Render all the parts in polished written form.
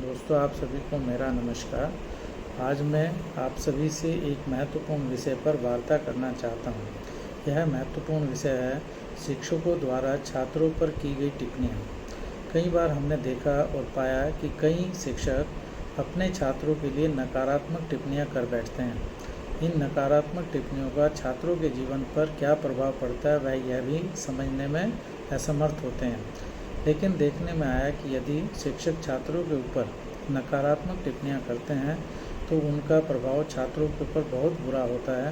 दोस्तों, आप सभी को मेरा नमस्कार। आज मैं आप सभी से एक महत्वपूर्ण विषय पर वार्ता करना चाहता हूँ। यह महत्वपूर्ण विषय है शिक्षकों द्वारा छात्रों पर की गई टिप्पणियाँ। कई बार हमने देखा और पाया कि कई शिक्षक अपने छात्रों के लिए नकारात्मक टिप्पणियाँ कर बैठते हैं। इन नकारात्मक टिप्पणियों का छात्रों के जीवन पर क्या प्रभाव पड़ता है, वह यह भी समझने में असमर्थ होते हैं। लेकिन देखने में आया कि यदि शिक्षक छात्रों के ऊपर नकारात्मक टिप्पणियां करते हैं तो उनका प्रभाव छात्रों के ऊपर बहुत बुरा होता है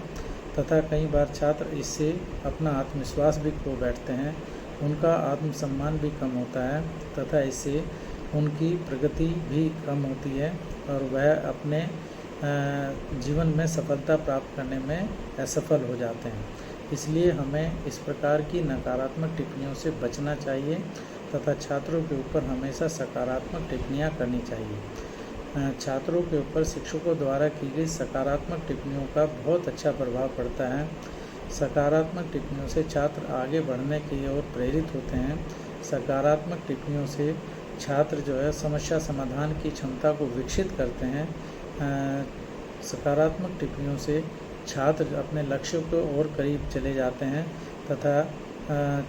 तथा कई बार छात्र इससे अपना आत्मविश्वास भी खो बैठते हैं, उनका आत्मसम्मान भी कम होता है तथा इससे उनकी प्रगति भी कम होती है और वह अपने जीवन में सफलता प्राप्त करने में असफल हो जाते हैं। इसलिए हमें इस प्रकार की नकारात्मक टिप्पणियों से बचना चाहिए तथा छात्रों के ऊपर हमेशा सकारात्मक टिप्पणियां करनी चाहिए। छात्रों के ऊपर शिक्षकों द्वारा की गई सकारात्मक टिप्पणियों का बहुत अच्छा प्रभाव पड़ता है। सकारात्मक टिप्पणियों से छात्र आगे बढ़ने की ओर प्रेरित होते हैं। सकारात्मक टिप्पणियों से छात्र समस्या समाधान की क्षमता को विकसित करते हैं। सकारात्मक टिप्पणियों से छात्र अपने लक्ष्यों को और करीब चले जाते हैं तथा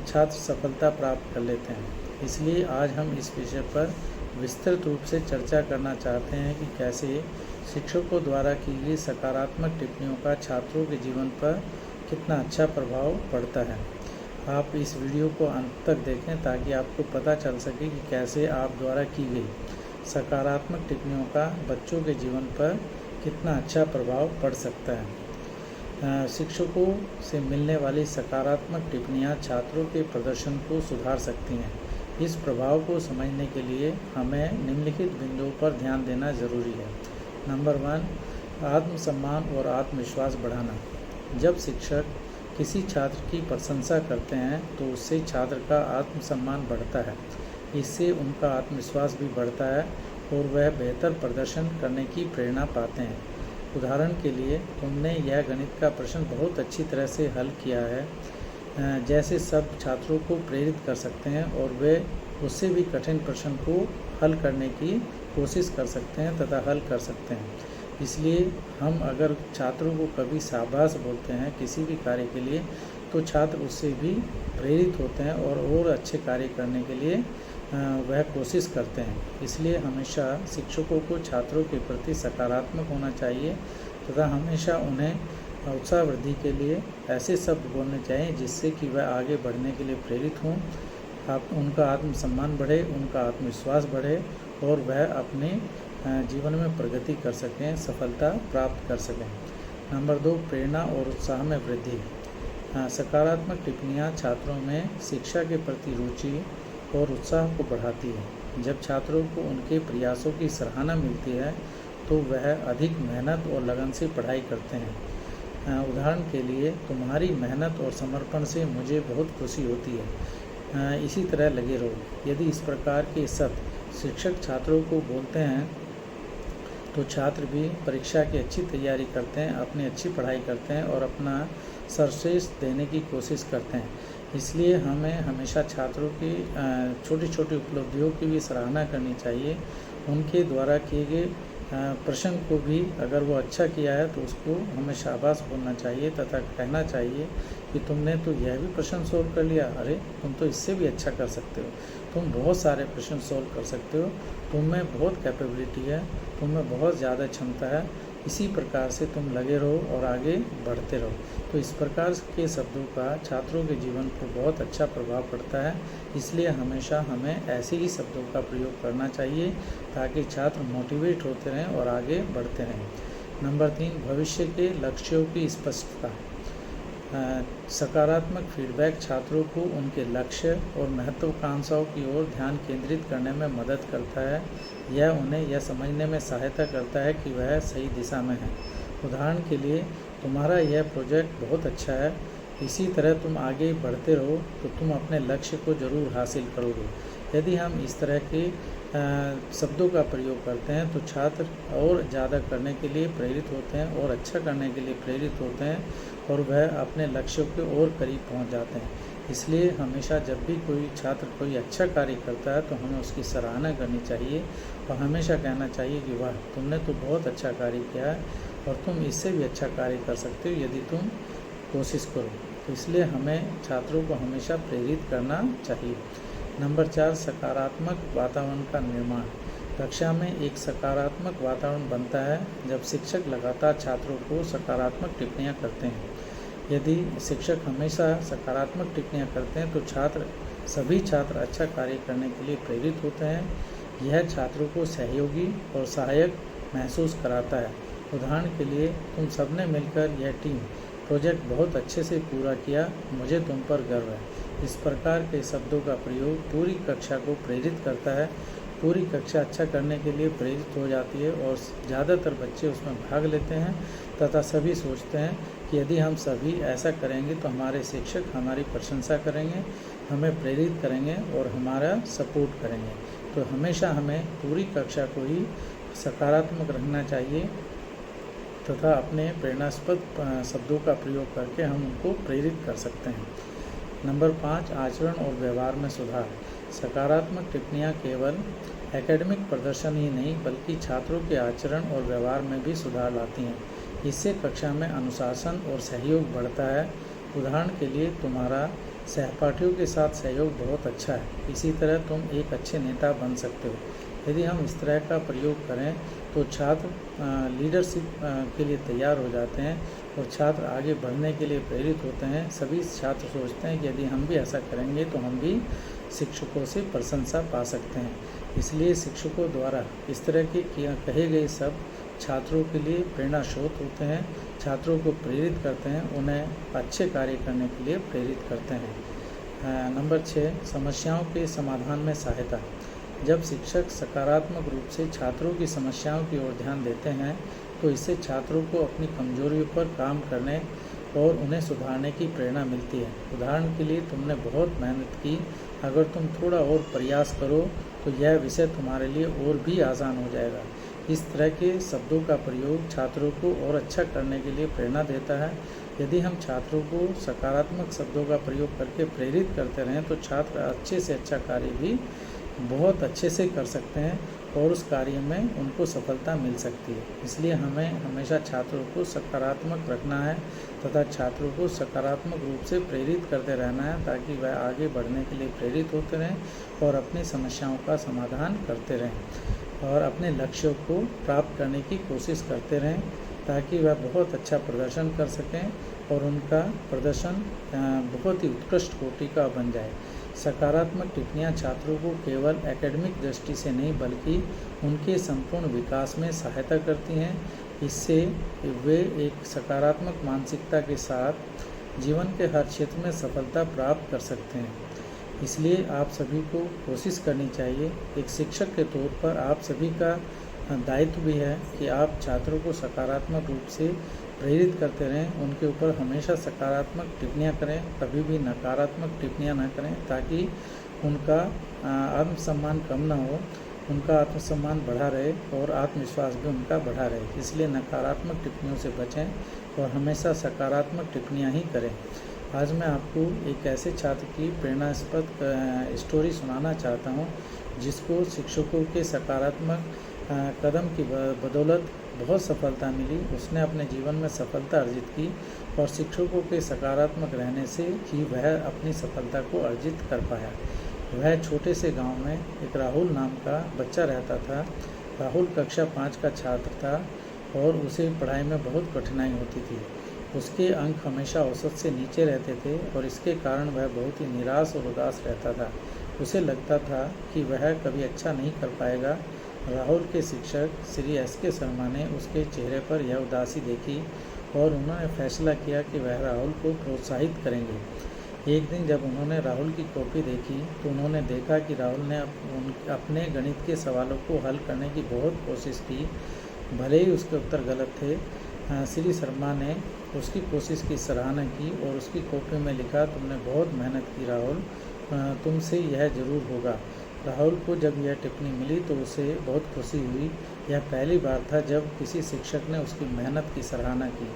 छात्र सफलता प्राप्त कर लेते हैं। इसलिए आज हम इस विषय पर विस्तृत रूप से चर्चा करना चाहते हैं कि कैसे शिक्षकों द्वारा की गई सकारात्मक टिप्पणियों का छात्रों के जीवन पर कितना अच्छा प्रभाव पड़ता है। आप इस वीडियो को अंत तक देखें ताकि आपको पता चल सके कि कैसे आप द्वारा की गई सकारात्मक टिप्पणियों का बच्चों के जीवन पर कितना अच्छा प्रभाव पड़ सकता है। शिक्षकों से मिलने वाली सकारात्मक टिप्पणियां छात्रों के प्रदर्शन को सुधार सकती हैं। इस प्रभाव को समझने के लिए हमें निम्नलिखित बिंदुओं पर ध्यान देना जरूरी है। नंबर 1, आत्मसम्मान और आत्मविश्वास बढ़ाना। जब शिक्षक किसी छात्र की प्रशंसा करते हैं तो उससे छात्र का आत्मसम्मान बढ़ता है। इससे उनका आत्मविश्वास भी बढ़ता है और वह बेहतर प्रदर्शन करने की प्रेरणा पाते हैं। उदाहरण के लिए, तुमने यह गणित का प्रश्न बहुत अच्छी तरह से हल किया है जैसे सब छात्रों को प्रेरित कर सकते हैं और वे उससे भी कठिन प्रश्न को हल करने की कोशिश कर सकते हैं तथा हल कर सकते हैं। इसलिए हम अगर छात्रों को कभी शाबाश बोलते हैं किसी भी कार्य के लिए तो छात्र उससे भी प्रेरित होते हैं और अच्छे कार्य करने के लिए वह कोशिश करते हैं। इसलिए हमेशा शिक्षकों को छात्रों के प्रति सकारात्मक होना चाहिए तथा हमेशा उन्हें उत्साह वृद्धि के लिए ऐसे शब्द बोलने चाहिए जिससे कि वह आगे बढ़ने के लिए प्रेरित हों, उनका आत्मसम्मान बढ़े, उनका आत्मविश्वास बढ़े और वह अपने जीवन में प्रगति कर सकें, सफलता प्राप्त कर सकें। नंबर 2, प्रेरणा और उत्साह में वृद्धि। सकारात्मक टिप्पणियाँ छात्रों में शिक्षा के प्रति रुचि और उत्साह को बढ़ाती है। जब छात्रों को उनके प्रयासों की सराहना मिलती है तो वह अधिक मेहनत और लगन से पढ़ाई करते हैं। उदाहरण के लिए, तुम्हारी मेहनत और समर्पण से मुझे बहुत खुशी होती है, इसी तरह लगे रहो। यदि इस प्रकार के शब्द शिक्षक छात्रों को बोलते हैं तो छात्र भी परीक्षा की अच्छी तैयारी करते हैं, अपनी अच्छी पढ़ाई करते हैं और अपना सर्वश्रेष्ठ देने की कोशिश करते हैं। इसलिए हमें हमेशा छात्रों की छोटी छोटी उपलब्धियों की भी सराहना करनी चाहिए। उनके द्वारा किए गए प्रश्न को भी अगर वो अच्छा किया है तो उसको हमें शाबाश बोलना चाहिए तथा कहना चाहिए कि तुमने तो यह भी प्रश्न सोल्व कर लिया, अरे तुम तो इससे भी अच्छा कर सकते हो, तुम बहुत सारे प्रश्न सोल्व कर सकते हो, तुम में बहुत कैपेबिलिटी है, तुम में बहुत ज़्यादा क्षमता है, इसी प्रकार से तुम लगे रहो और आगे बढ़ते रहो। तो इस प्रकार के शब्दों का छात्रों के जीवन पर बहुत अच्छा प्रभाव पड़ता है। इसलिए हमेशा हमें ऐसे ही शब्दों का प्रयोग करना चाहिए ताकि छात्र मोटिवेट होते रहें और आगे बढ़ते रहें। नंबर 3, भविष्य के लक्ष्यों की स्पष्टता। सकारात्मक फीडबैक छात्रों को उनके लक्ष्य और महत्वाकांक्षाओं की ओर ध्यान केंद्रित करने में मदद करता है। यह उन्हें यह समझने में सहायता करता है कि वह सही दिशा में है। उदाहरण के लिए, तुम्हारा यह प्रोजेक्ट बहुत अच्छा है, इसी तरह तुम आगे बढ़ते रहो तो तुम अपने लक्ष्य को ज़रूर हासिल करोगे। यदि हम इस तरह के शब्दों का प्रयोग करते हैं तो छात्र और ज़्यादा करने के लिए प्रेरित होते हैं और अच्छा करने के लिए प्रेरित होते हैं और वह अपने लक्ष्यों के और करीब पहुंच जाते हैं। इसलिए हमेशा जब भी कोई छात्र कोई अच्छा कार्य करता है तो हमें उसकी सराहना करनी चाहिए और हमेशा कहना चाहिए कि वाह, तुमने तो बहुत अच्छा कार्य किया है और तुम इससे भी अच्छा कार्य कर सकते हो यदि तुम कोशिश करो। तो इसलिए हमें छात्रों को हमेशा प्रेरित करना चाहिए। नंबर 4, सकारात्मक वातावरण का निर्माण। कक्षा में एक सकारात्मक वातावरण बनता है जब शिक्षक लगातार छात्रों को सकारात्मक टिप्पणियाँ करते हैं। यदि शिक्षक हमेशा सकारात्मक टिप्पणियाँ करते हैं तो सभी छात्र अच्छा कार्य करने के लिए प्रेरित होते हैं। यह छात्रों को सहयोगी और सहायक महसूस कराता है। उदाहरण के लिए, तुम सबने मिलकर यह टीम प्रोजेक्ट बहुत अच्छे से पूरा किया, मुझे तुम पर गर्व है। इस प्रकार के शब्दों का प्रयोग पूरी कक्षा को प्रेरित करता है। पूरी कक्षा अच्छा करने के लिए प्रेरित हो जाती है और ज़्यादातर बच्चे उसमें भाग लेते हैं तथा सभी सोचते हैं कि यदि हम सभी ऐसा करेंगे तो हमारे शिक्षक हमारी प्रशंसा करेंगे, हमें प्रेरित करेंगे और हमारा सपोर्ट करेंगे। तो हमेशा हमें पूरी कक्षा को ही सकारात्मक रखना चाहिए तथा अपने प्रेरणास्पद शब्दों का प्रयोग करके हम उनको प्रेरित कर सकते हैं। नंबर 5, आचरण और व्यवहार में सुधार। सकारात्मक टिप्पणियाँ केवल एकेडमिक प्रदर्शन ही नहीं बल्कि छात्रों के आचरण और व्यवहार में भी सुधार लाती हैं। इससे कक्षा में अनुशासन और सहयोग बढ़ता है। उदाहरण के लिए, तुम्हारा सहपाठियों के साथ सहयोग बहुत अच्छा है, इसी तरह तुम एक अच्छे नेता बन सकते हो। यदि हम इस तरह का प्रयोग करें तो छात्र लीडरशिप के लिए तैयार हो जाते हैं और छात्र आगे बढ़ने के लिए प्रेरित होते हैं। सभी छात्र सोचते हैं कि यदि हम भी ऐसा करेंगे तो हम भी शिक्षकों से प्रशंसा पा सकते हैं। इसलिए शिक्षकों द्वारा इस तरह के कहे गए शब्द छात्रों के लिए प्रेरणा स्रोत होते हैं, छात्रों को प्रेरित करते हैं, उन्हें अच्छे कार्य करने के लिए प्रेरित करते हैं। नंबर 6, समस्याओं के समाधान में सहायता। जब शिक्षक सकारात्मक रूप से छात्रों की समस्याओं की ओर ध्यान देते हैं तो इससे छात्रों को अपनी कमजोरियों पर काम करने और उन्हें सुधारने की प्रेरणा मिलती है। उदाहरण के लिए, तुमने बहुत मेहनत की, अगर तुम थोड़ा और प्रयास करो तो यह विषय तुम्हारे लिए और भी आसान हो जाएगा। इस तरह के शब्दों का प्रयोग छात्रों को और अच्छा करने के लिए प्रेरणा देता है। यदि हम छात्रों को सकारात्मक शब्दों का प्रयोग करके प्रेरित करते रहें तो छात्र अच्छे से अच्छा कार्य भी बहुत अच्छे से कर सकते हैं और उस कार्य में उनको सफलता मिल सकती है। इसलिए हमें हमेशा छात्रों को सकारात्मक रखना है तथा छात्रों को सकारात्मक रूप से प्रेरित करते रहना है ताकि वह आगे बढ़ने के लिए प्रेरित होते रहें और अपनी समस्याओं का समाधान करते रहें और अपने लक्ष्यों को प्राप्त करने की कोशिश करते रहें ताकि वह बहुत अच्छा प्रदर्शन कर सकें और उनका प्रदर्शन बहुत ही उत्कृष्ट कोटि का बन जाए। सकारात्मक टिप्पणियाँ छात्रों को केवल एकेडमिक दृष्टि से नहीं बल्कि उनके संपूर्ण विकास में सहायता करती हैं। इससे वे एक सकारात्मक मानसिकता के साथ जीवन के हर क्षेत्र में सफलता प्राप्त कर सकते हैं। इसलिए आप सभी को कोशिश करनी चाहिए। एक शिक्षक के तौर पर आप सभी का दायित्व भी है कि आप छात्रों को सकारात्मक रूप से प्रेरित करते रहें, उनके ऊपर हमेशा सकारात्मक टिप्पणियाँ करें, कभी भी नकारात्मक टिप्पणियाँ ना करें ताकि उनका आत्मसम्मान कम ना हो, उनका आत्मसम्मान बढ़ा रहे और आत्मविश्वास भी उनका बढ़ा रहे। इसलिए नकारात्मक टिप्पणियों से बचें और हमेशा सकारात्मक टिप्पणियाँ ही करें। आज मैं आपको एक ऐसे छात्र की प्रेरणास्पद स्टोरी सुनाना चाहता हूँ जिसको शिक्षकों के सकारात्मक कदम की बदौलत बहुत सफलता मिली। उसने अपने जीवन में सफलता अर्जित की और शिक्षकों के सकारात्मक रहने से ही वह अपनी सफलता को अर्जित कर पाया। वह छोटे से गांव में एक राहुल नाम का बच्चा रहता था। राहुल कक्षा 5 का छात्र था और उसे पढ़ाई में बहुत कठिनाई होती थी। उसके अंक हमेशा औसत से नीचे रहते थे और इसके कारण वह बहुत ही निराश और उदास रहता था। उसे लगता था कि वह कभी अच्छा नहीं कर पाएगा। राहुल के शिक्षक श्री SK शर्मा ने उसके चेहरे पर यह उदासी देखी और उन्होंने फैसला किया कि वह राहुल को प्रोत्साहित करेंगे। एक दिन जब उन्होंने राहुल की कॉपी देखी तो उन्होंने देखा कि राहुल ने अपने गणित के सवालों को हल करने की बहुत कोशिश की, भले ही उसके उत्तर गलत थे। श्री शर्मा ने उसकी कोशिश की सराहना की और उसकी कॉपी में लिखा, तुमने बहुत मेहनत की राहुल, तुमसे यह ज़रूर होगा। राहुल को जब यह टिप्पणी मिली तो उसे बहुत खुशी हुई। यह पहली बार था जब किसी शिक्षक ने उसकी मेहनत की सराहना की।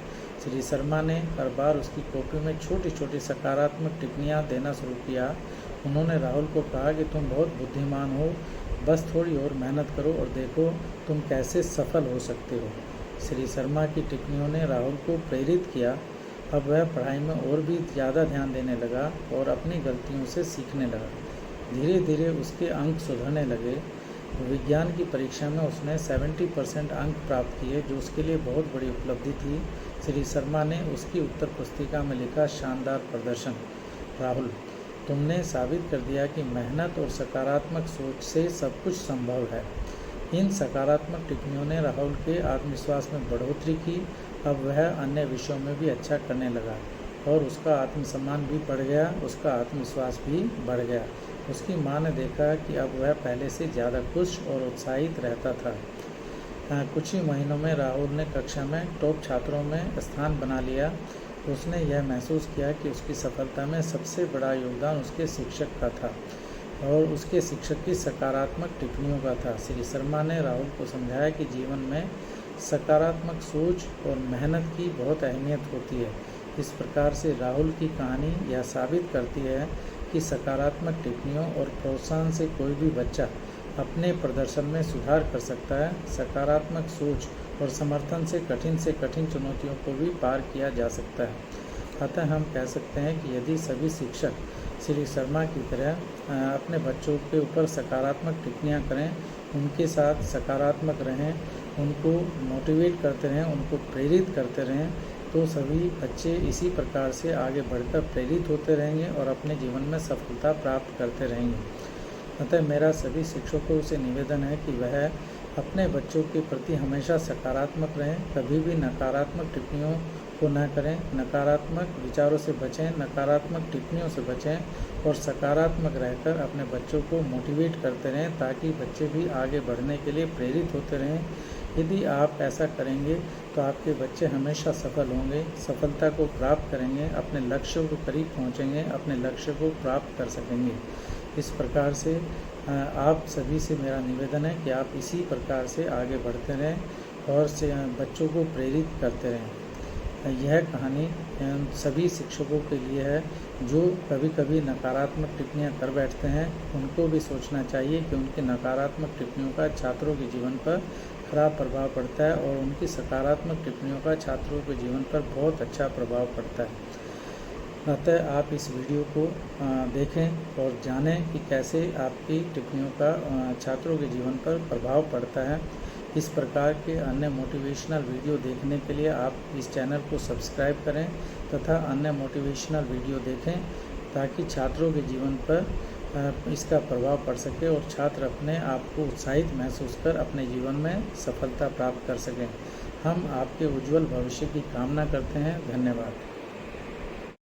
श्री शर्मा ने हर बार उसकी कॉपी में छोटी छोटी सकारात्मक टिप्पणियाँ देना शुरू किया। उन्होंने राहुल को कहा कि तुम बहुत बुद्धिमान हो, बस थोड़ी और मेहनत करो और देखो तुम कैसे सफल हो सकते हो। श्री शर्मा की टिप्पणियों ने राहुल को प्रेरित किया। अब वह पढ़ाई में और भी ज़्यादा ध्यान देने लगा और अपनी गलतियों से सीखने लगा। धीरे धीरे उसके अंक सुधरने लगे। विज्ञान की परीक्षा में उसने 70% अंक प्राप्त किए, जो उसके लिए बहुत बड़ी उपलब्धि थी। श्री शर्मा ने उसकी उत्तर पुस्तिका में लिखा, शानदार प्रदर्शन राहुल, तुमने साबित कर दिया कि मेहनत और सकारात्मक सोच से सब कुछ संभव है। इन सकारात्मक टिप्पणियों ने राहुल के आत्मविश्वास में बढ़ोतरी की। अब वह अन्य विषयों में भी अच्छा करने लगा और उसका आत्मसम्मान भी बढ़ गया, उसका आत्मविश्वास भी बढ़ गया। उसकी माँ ने देखा कि अब वह पहले से ज़्यादा खुश और उत्साहित रहता था। कुछ ही महीनों में राहुल ने कक्षा में टॉप छात्रों में स्थान बना लिया। उसने यह महसूस किया कि उसकी सफलता में सबसे बड़ा योगदान उसके शिक्षक का था और उसके शिक्षक की सकारात्मक टिप्पणियों का था। श्री शर्मा ने राहुल को समझाया कि जीवन में सकारात्मक सोच और मेहनत की बहुत अहमियत होती है। इस प्रकार से राहुल की कहानी यह साबित करती है कि सकारात्मक टिप्पणियों और प्रोत्साहन से कोई भी बच्चा अपने प्रदर्शन में सुधार कर सकता है। सकारात्मक सोच और समर्थन से कठिन चुनौतियों को भी पार किया जा सकता है। अतः हम कह सकते हैं कि यदि सभी शिक्षक श्री शर्मा की तरह अपने बच्चों के ऊपर सकारात्मक टिप्पणियाँ करें, उनके साथ सकारात्मक रहें, उनको मोटिवेट करते रहें, उनको प्रेरित करते रहें, तो सभी बच्चे इसी प्रकार से आगे बढ़कर प्रेरित होते रहेंगे और अपने जीवन में सफलता प्राप्त करते रहेंगे। अतः मेरा सभी शिक्षकों से निवेदन है कि वह अपने बच्चों के प्रति हमेशा सकारात्मक रहें, कभी भी नकारात्मक टिप्पणियों को न करें, नकारात्मक विचारों से बचें, नकारात्मक टिप्पणियों से बचें और सकारात्मक रहकर अपने बच्चों को मोटिवेट करते रहें, ताकि बच्चे भी आगे बढ़ने के लिए प्रेरित होते रहें। यदि आप ऐसा करेंगे तो आपके बच्चे हमेशा सफल होंगे, सफलता को प्राप्त करेंगे, अपने लक्ष्यों के करीब पहुंचेंगे, अपने लक्ष्य को प्राप्त कर सकेंगे। इस प्रकार से आप सभी से मेरा निवेदन है कि आप इसी प्रकार से आगे बढ़ते रहें और बच्चों को प्रेरित करते रहें। यह कहानी सभी शिक्षकों के लिए है जो कभी कभी नकारात्मक टिप्पणियां कर बैठते हैं। उनको भी सोचना चाहिए कि उनकी नकारात्मक टिप्पणियों का छात्रों के जीवन पर खराब प्रभाव पड़ता है और उनकी सकारात्मक टिप्पणियों का छात्रों के जीवन पर बहुत अच्छा प्रभाव पड़ता है। अतः आप इस वीडियो को देखें और जानें कि कैसे आपकी टिप्पणियों का छात्रों के जीवन पर प्रभाव पड़ता है। इस प्रकार के अन्य मोटिवेशनल वीडियो देखने के लिए आप इस चैनल को सब्सक्राइब करें तथा अन्य मोटिवेशनल वीडियो देखें, ताकि छात्रों के जीवन पर इसका प्रभाव पड़ सके और छात्र अपने आप को उत्साहित महसूस कर अपने जीवन में सफलता प्राप्त कर सकें। हम आपके उज्जवल भविष्य की कामना करते हैं। धन्यवाद।